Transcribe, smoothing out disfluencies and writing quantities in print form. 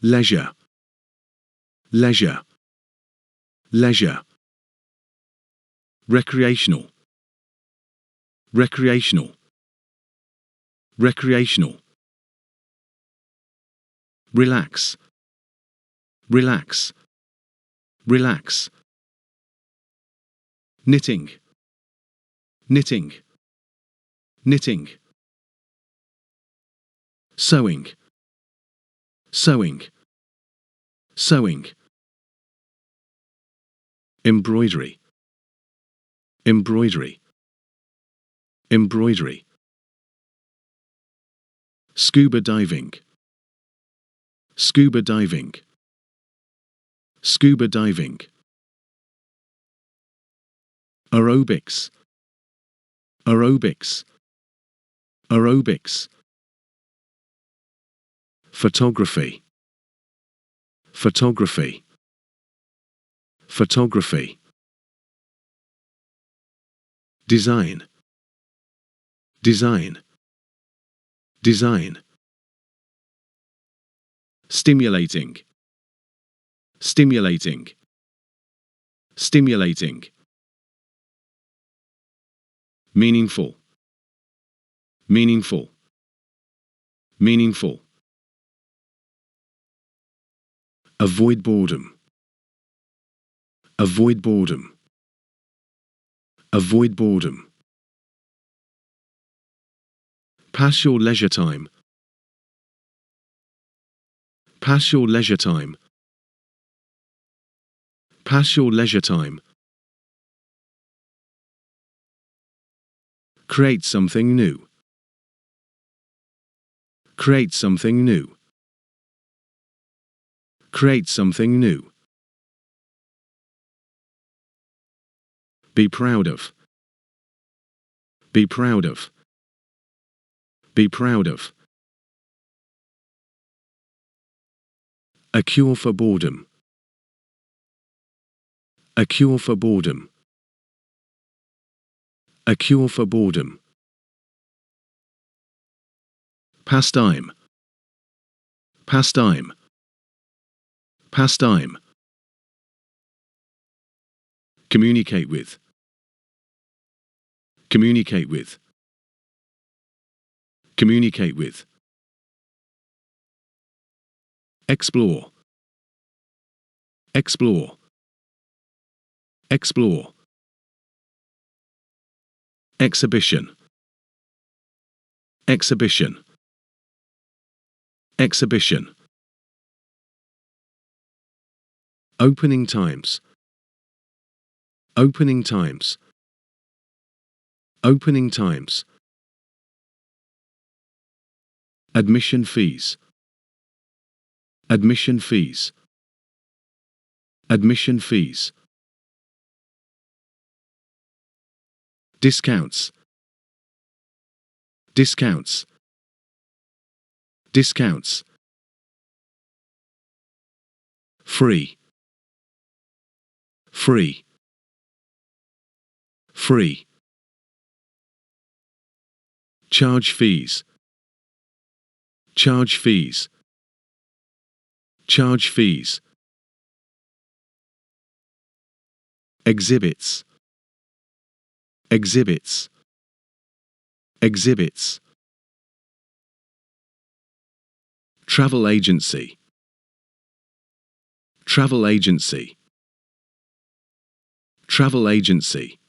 leisure, leisure, leisure. Recreational, recreational, recreational. Relax, relax, relax. Knitting, knitting, knitting. Sewing, sewing, sewing. Embroidery, embroidery, embroidery. Scuba diving, scuba diving, scuba diving. Aerobics, aerobics, aerobics. Photography, photography, photography. Design, design, design. Stimulating, stimulating, stimulating. Meaningful, meaningful, meaningful. Avoid boredom, avoid boredom, avoid boredom. Pass your leisure time, pass your leisure time, pass your leisure time. Create something new, create something new, create something new. Be proud of, be proud of, be proud of. A cure for boredom, a cure for boredom, a cure for boredom. Pastime, pastime, pastime. Communicate with, communicate with, communicate with. Explore, explore, explore. Exhibition, exhibition, exhibition. Opening times, opening times, opening times. Admission fees, admission fees, admission fees. Discounts, discounts, discounts. Free, free, free. Charge fees, charge fees, charge fees. Exhibits, exhibits, exhibits. Travel agency, travel agency, travel agency.